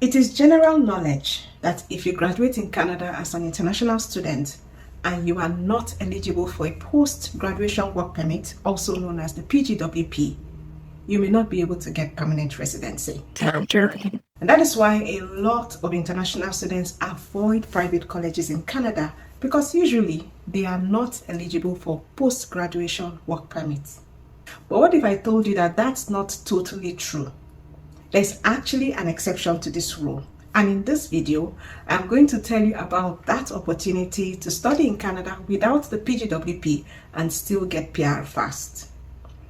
It is general knowledge that if you graduate in Canada as an international student and you are not eligible for a post-graduation work permit, also known as the PGWP, you may not be able to get permanent residency. And that is why a lot of international students avoid private colleges in Canada, because usually they are not eligible for post-graduation work permits. But what if I told you that that's not totally true? There's actually an exception to this rule. And in this video, I'm going to tell you about that opportunity to study in Canada without the PGWP and still get PR fast.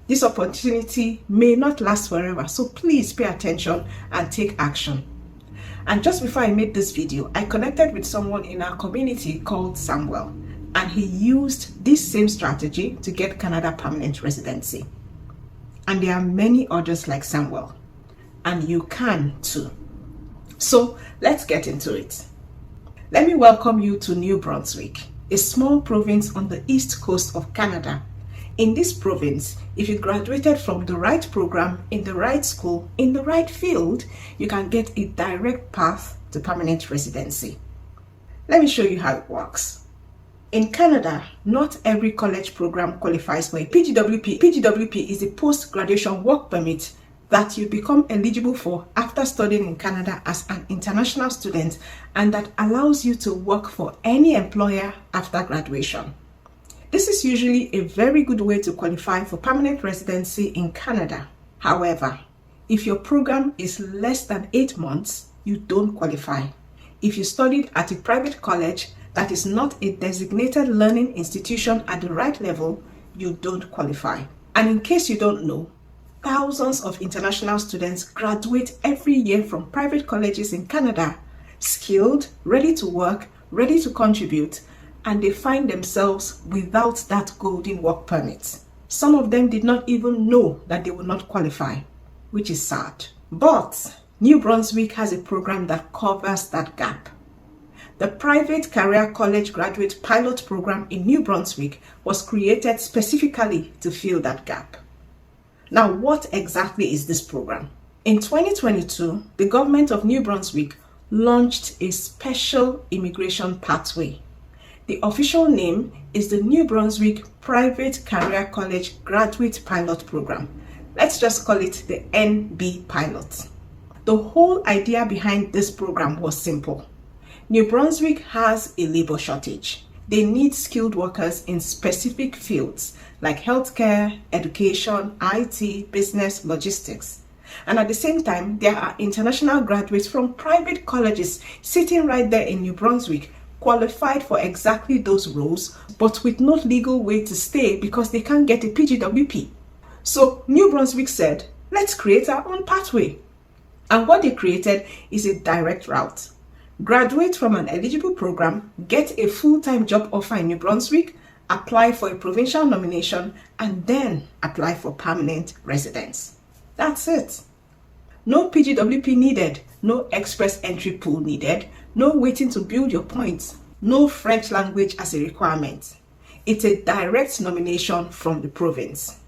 This opportunity may not last forever, so please pay attention and take action. And just before I made this video, I connected with someone in our community called Samuel, and he used this same strategy to get Canada permanent residency. And there are many others like Samuel, and you can too. So let's get into it. Let me welcome you to New Brunswick, a small province on the east coast of Canada. In this province, if you graduated from the right program, in the right school, in the right field, you can get a direct path to permanent residency. Let me show you how it works. In Canada, not every college program qualifies for a PGWP. PGWP is a post-graduation work permit that you become eligible for after studying in Canada as an international student, and that allows you to work for any employer after graduation. This is usually a very good way to qualify for permanent residency in Canada. However, if your program is less than 8 months, you don't qualify. If you studied at a private college that is not a designated learning institution at the right level, you don't qualify. And in case you don't know, thousands of international students graduate every year from private colleges in Canada, skilled, ready to work, ready to contribute, and they find themselves without that golden work permit. Some of them did not even know that they would not qualify, which is sad. But New Brunswick has a program that covers that gap. The Private Career College Graduate Pilot Program in New Brunswick was created specifically to fill that gap. Now, what exactly is this program? In 2022, the government of New Brunswick launched a special immigration pathway. The official name is the New Brunswick Private Career College Graduate Pilot Program. Let's just call it the NB Pilot. The whole idea behind this program was simple. New Brunswick has a labor shortage. They need skilled workers in specific fields like healthcare, education, IT, business, logistics. And at the same time, there are international graduates from private colleges sitting right there in New Brunswick, qualified for exactly those roles, but with no legal way to stay because they can't get a PGWP. So New Brunswick said, let's create our own pathway. And what they created is a direct route. Graduate from an eligible program, get a full-time job offer in New Brunswick, apply for a provincial nomination, and then apply for permanent residence. That's it. No PGWP needed, no express entry pool needed, no waiting to build your points, no French language as a requirement. It's a direct nomination from the province.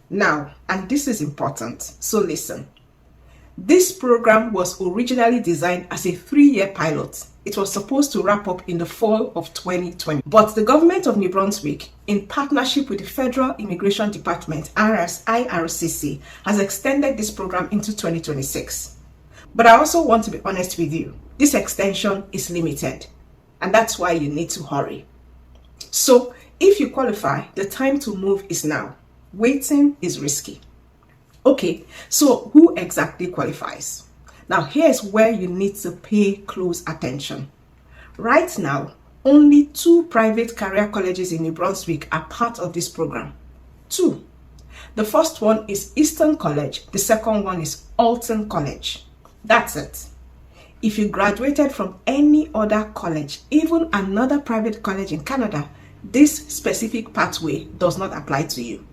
Now, and this is important, so listen. This program was originally designed as a 3-year pilot. It was supposed to wrap up in the fall of 2020. But the government of New Brunswick, in partnership with the Federal Immigration Department, IRCC, has extended this program into 2026. But I also want to be honest with you. This extension is limited, and that's why you need to hurry. So, if you qualify, the time to move is now. Waiting is risky. Okay, so who exactly qualifies? Now, here's where you need to pay close attention. Right now, only 2 private career colleges in New Brunswick are part of this program. 2. The first one is Eastern College. The second one is Oulton College. That's it. If you graduated from any other college, even another private college in Canada, this specific pathway does not apply to you.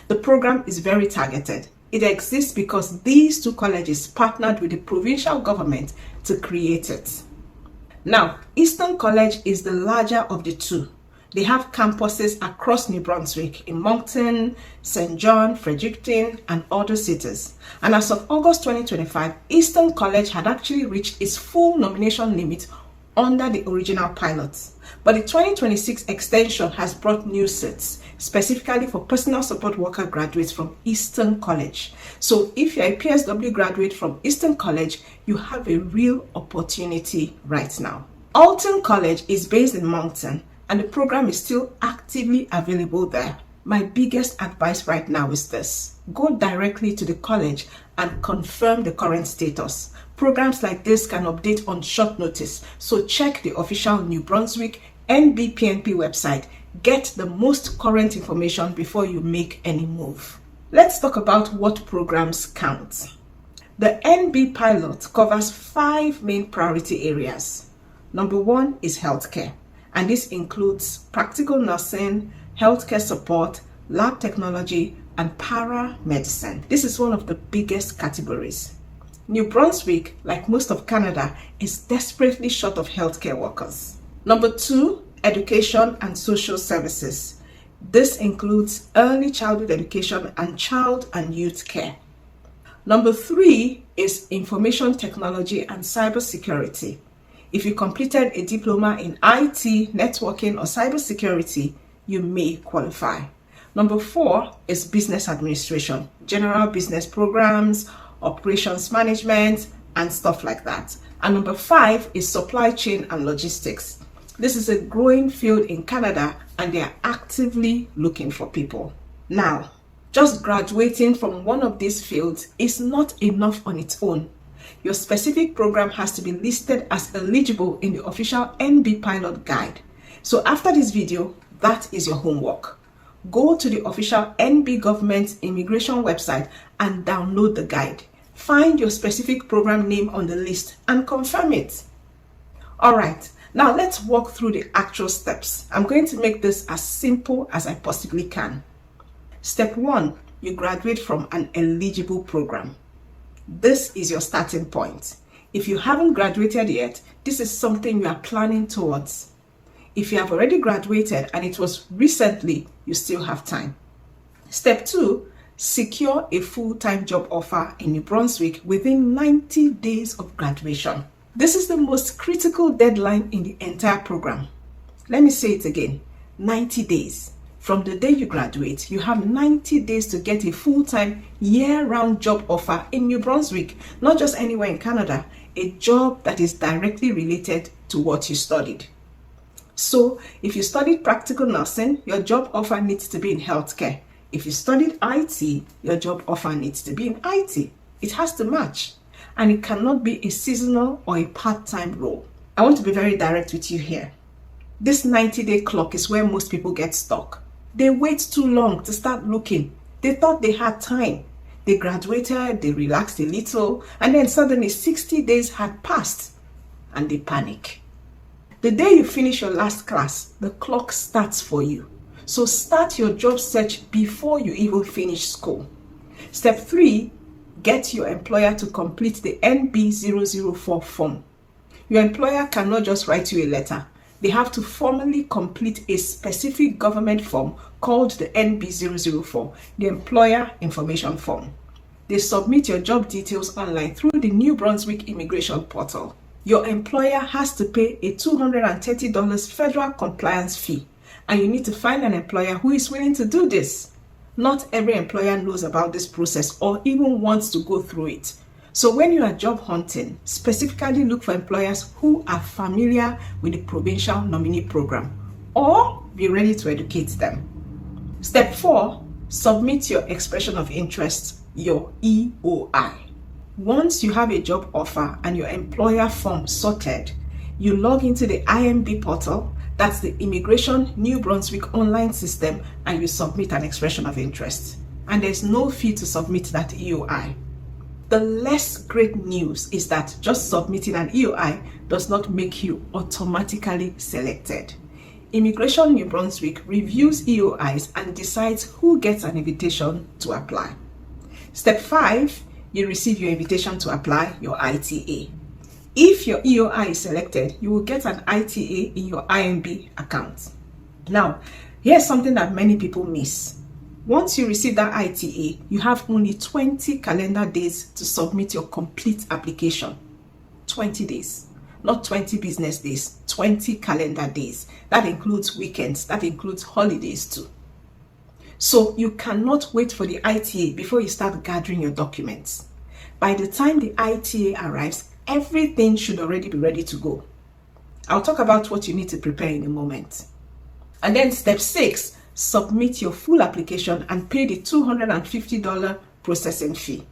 The program is very targeted. It exists because these 2 colleges partnered with the provincial government to create it. Now, Eastern College is the larger of the 2. They have campuses across New Brunswick in Moncton, St. John, Fredericton, and other cities. And as of August 2025, Eastern College had actually reached its full nomination limit under the original pilot. But the 2026 extension has brought new seats, specifically for personal support worker graduates from Eastern College. So if you're a PSW graduate from Eastern College, you have a real opportunity right now. Oulton College is based in Moncton, and the program is still actively available there. My biggest advice right now is this: go directly to the college and confirm the current status. Programs like this can update on short notice, so check the official New Brunswick NBPNP website. Get the most current information before you make any move. Let's talk about what programs count. The NB pilot covers 5 main priority areas. Number 1 is healthcare, and this includes practical nursing, healthcare support, lab technology, and paramedicine. This is one of the biggest categories. New Brunswick, like most of Canada, is desperately short of healthcare workers. Number 2, education and social services. This includes early childhood education and child and youth care. Number 3 is information technology and cybersecurity. If you completed a diploma in IT, networking, or cybersecurity, you may qualify. Number 4 is business administration, general business programs, operations management, and stuff like that. And number 5 is supply chain and logistics. This is a growing field in Canada, and they are actively looking for people. Now, just graduating from one of these fields is not enough on its own. Your specific program has to be listed as eligible in the official NB Pilot Guide. So after this video, that is your homework. Go to the official NB Government Immigration website and download the guide. Find your specific program name on the list and confirm it. Alright, now let's walk through the actual steps. I'm going to make this as simple as I possibly can. Step 1, you graduate from an eligible program. This is your starting point. If you haven't graduated yet, this is something you are planning towards. If you have already graduated and it was recently, you still have time. Step 2, secure a full-time job offer in New Brunswick within 90 days of graduation. This is the most critical deadline in the entire program. Let me say it again, 90 days. From the day you graduate, you have 90 days to get a full-time, year-round job offer in New Brunswick, not just anywhere in Canada, a job that is directly related to what you studied. So, if you studied practical nursing, your job offer needs to be in healthcare. If you studied IT, your job offer needs to be in IT. It has to match, and it cannot be a seasonal or a part-time role. I want to be very direct with you here. This 90-day clock is where most people get stuck. They wait too long to start looking. They thought they had time. They graduated, they relaxed a little, and then suddenly 60 days had passed, and they panic. The day you finish your last class, the clock starts for you. So start your job search before you even finish school. Step 3, get your employer to complete the NB004 form. Your employer cannot just write you a letter. They have to formally complete a specific government form called the NB004, the Employer Information Form. They submit your job details online through the New Brunswick Immigration Portal. Your employer has to pay a $230 federal compliance fee, and you need to find an employer who is willing to do this. Not every employer knows about this process or even wants to go through it. So when you are job hunting, specifically look for employers who are familiar with the provincial nominee program, or be ready to educate them. Step 4, submit your expression of interest, your EOI. Once you have a job offer and your employer form sorted, you log into the IMB portal, that's the Immigration New Brunswick online system, and you submit an expression of interest. And there's no fee to submit that EOI. The less great news is that just submitting an EOI does not make you automatically selected. Immigration New Brunswick reviews EOIs and decides who gets an invitation to apply. Step 5, you receive your invitation to apply, your ITA. If your EOI is selected, you will get an ITA in your IMB account. Now, here's something that many people miss. Once you receive that ITA, you have only 20 calendar days to submit your complete application. 20 days, not 20 business days, 20 calendar days. That includes weekends, that includes holidays too. So you cannot wait for the ITA before you start gathering your documents. By the time the ITA arrives, everything should already be ready to go. I'll talk about what you need to prepare in a moment. And then step 6, submit your full application and pay the $250 processing fee.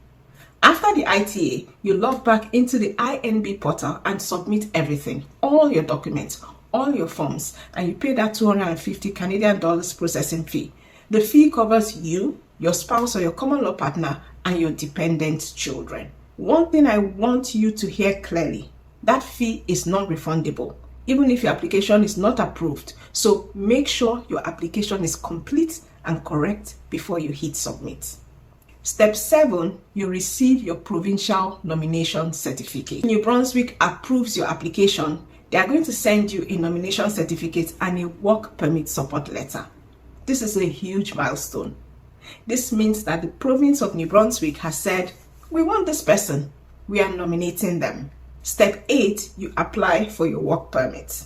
After the ITA, you log back into the INB portal and submit everything, all your documents, all your forms, and you pay that $250 Canadian processing fee. The fee covers you, your spouse or your common law partner, and your dependent children. One thing I want you to hear clearly, that fee is non-refundable, even if your application is not approved. So make sure your application is complete and correct before you hit submit. Step 7, you receive your provincial nomination certificate. New Brunswick approves your application. They are going to send you a nomination certificate and a work permit support letter. This is a huge milestone. This means that the province of New Brunswick has said, we want this person, we are nominating them. Step 8, you apply for your work permit.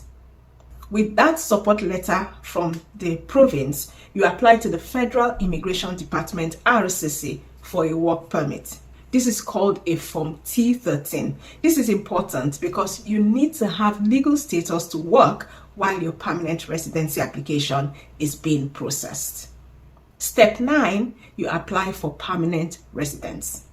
With that support letter from the province, you apply to the Federal Immigration Department, RCC, for a work permit. This is called a Form T13. This is important because you need to have legal status to work while your permanent residency application is being processed. Step 9, you apply for permanent residence.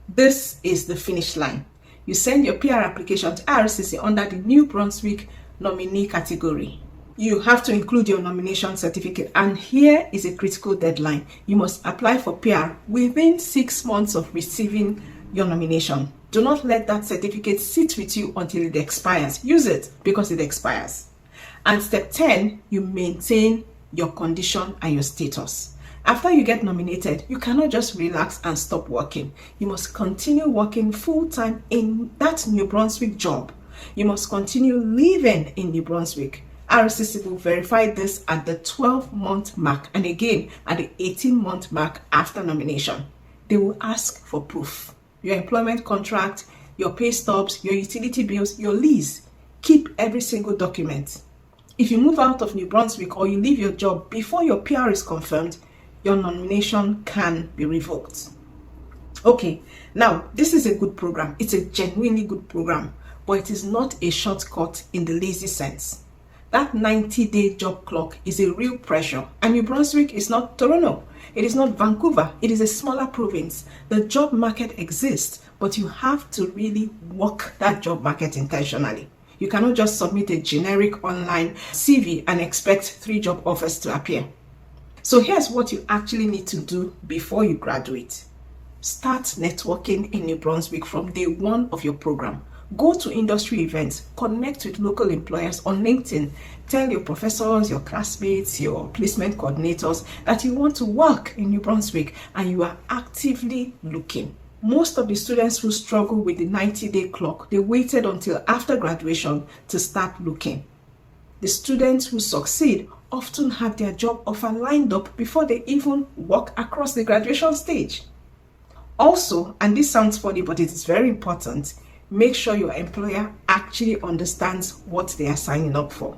This is the finish line. You send your PR application to RCC under the New Brunswick nominee category. You have to include your nomination certificate, and here is a critical deadline. You must apply for PR within 6 months of receiving your nomination. Do not let that certificate sit with you until it expires. Use it because it expires. And step 10, you maintain your condition and your status. After you get nominated, you cannot just relax and stop working. You must continue working full-time in that New Brunswick job. You must continue living in New Brunswick. RCC will verify this at the 12-month mark and again at the 18-month mark after nomination. They will ask for proof. Your employment contract, your pay stubs, your utility bills, your lease. Keep every single document. If you move out of New Brunswick or you leave your job before your PR is confirmed, your nomination can be revoked. Okay, now this is a good program. It's a genuinely good program, but it is not a shortcut in the lazy sense. That 90-day job clock is a real pressure, and New Brunswick is not Toronto. It is not Vancouver. It is a smaller province. The job market exists, but you have to really work that job market intentionally. You cannot just submit a generic online CV and expect 3 job offers to appear. So here's what you actually need to do before you graduate. Start networking in New Brunswick from day 1 of your program. Go to industry events, connect with local employers on LinkedIn. Tell your professors, your classmates, your placement coordinators that you want to work in New Brunswick and you are actively looking. Most of the students who struggle with the 90-day clock, they waited until after graduation to start looking. The students who succeed often have their job offer lined up before they even walk across the graduation stage. Also, and this sounds funny, but it is very important, make sure your employer actually understands what they are signing up for.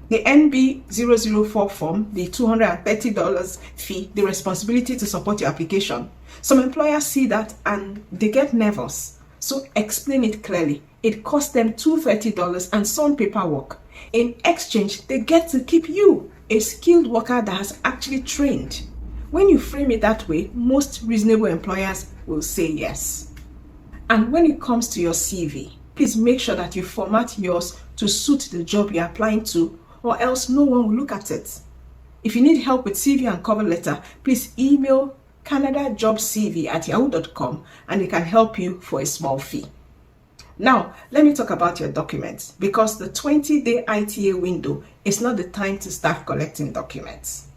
The NB004 form, the $230 fee, the responsibility to support your application. Some employers see that and they get nervous. So explain it clearly. It costs them $230 and some paperwork. In exchange, they get to keep you, a skilled worker that has actually trained. When you frame it that way, most reasonable employers will say yes. And when it comes to your CV, please make sure that you format yours to suit the job you're applying to, or else no one will look at it. If you need help with CV and cover letter, please email canadajobcv@yahoo.com and they can help you for a small fee. Now, let me talk about your documents, because the 20-day ITA window is not the time to start collecting documents.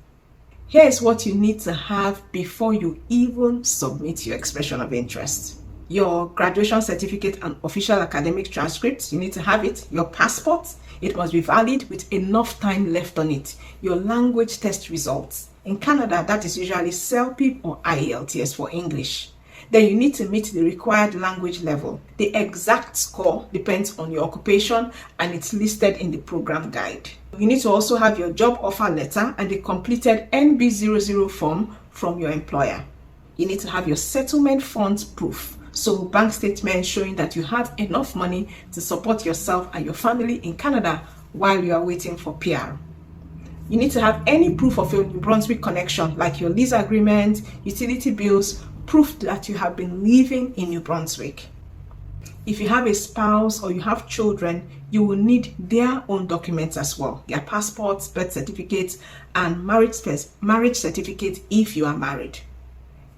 Here is what you need to have before you even submit your expression of interest. your graduation certificate and official academic transcripts. You need to have it. Your passport, it must be valid with enough time left on it. Your language test results. In Canada, that is usually CELPIP or IELTS for English. Then you need to meet the required language level. The exact score depends on your occupation and it's listed in the program guide. You need to also have your job offer letter and the completed NB00 form from your employer. You need to have your settlement funds proof. So bank statement showing that you have enough money to support yourself and your family in Canada while you are waiting for PR. You need to have any proof of your New Brunswick connection, like your lease agreement, utility bills, proof that you have been living in New Brunswick. If you have a spouse or you have children, you will need their own documents as well. Their passports, birth certificates, and marriage certificate if you are married.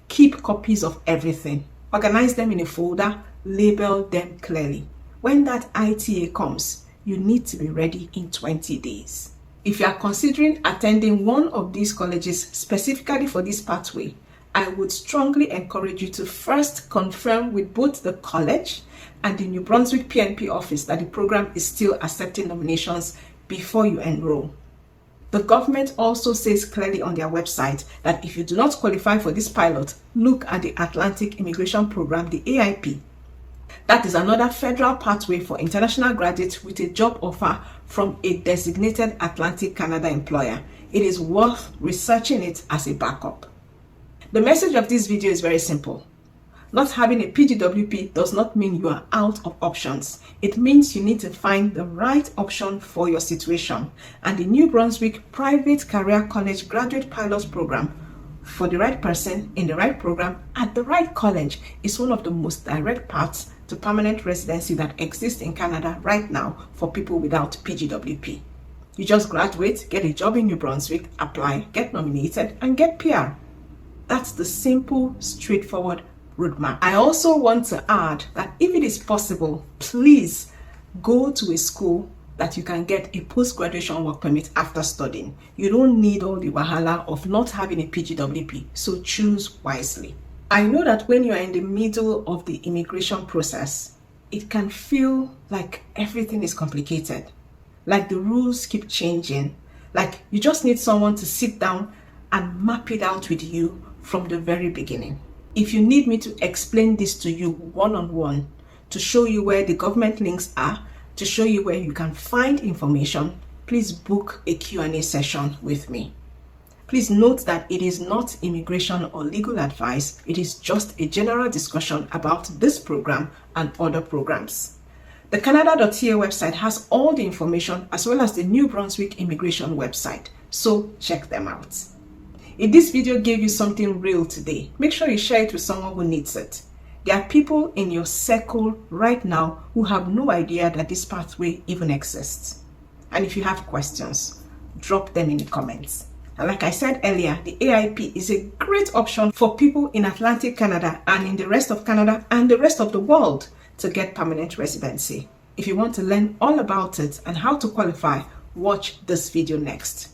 Keep copies of everything. Organize them in a folder, label them clearly. When that ITA comes, you need to be ready in 20 days. If you are considering attending one of these colleges specifically for this pathway, I would strongly encourage you to first confirm with both the college and the New Brunswick PNP office that the program is still accepting nominations before you enroll. The government also says clearly on their website that if you do not qualify for this pilot, look at the Atlantic Immigration Program, the AIP. That is another federal pathway for international graduates with a job offer from a designated Atlantic Canada employer. It is worth researching it as a backup. The message of this video is very simple. Not having a PGWP does not mean you are out of options. It means you need to find the right option for your situation. And the New Brunswick Private Career College Graduate Pilot Program for the right person in the right program at the right college is one of the most direct paths to permanent residency that exists in Canada right now for people without PGWP. You just graduate, get a job in New Brunswick, apply, get nominated, and get PR. That's the simple, straightforward roadmap. I also want to add that if it is possible, please go to a school that you can get a post-graduation work permit after studying. You don't need all the wahala of not having a PGWP, so choose wisely. I know that when you are in the middle of the immigration process, it can feel like everything is complicated, like the rules keep changing, like you just need someone to sit down and map it out with you from the very beginning. If you need me to explain this to you one-on-one, to show you where the government links are, to show you where you can find information, please book a Q&A session with me. Please note that it is not immigration or legal advice. It is just a general discussion about this program and other programs. The canada.ca website has all the information as well as the New Brunswick immigration website, so check them out. If this video gave you something real today, make sure you share it with someone who needs it. There are people in your circle right now who have no idea that this pathway even exists. And if you have questions, drop them in the comments. And like I said earlier, the AIP is a great option for people in Atlantic Canada and in the rest of Canada and the rest of the world to get permanent residency. If you want to learn all about it and how to qualify, watch this video next.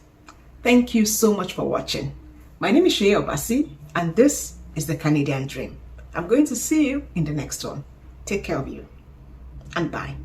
Thank you so much for watching. My name is Shea Obasi, and this is the Canadian Dream. I'm going to see you in the next one. Take care of you, and bye.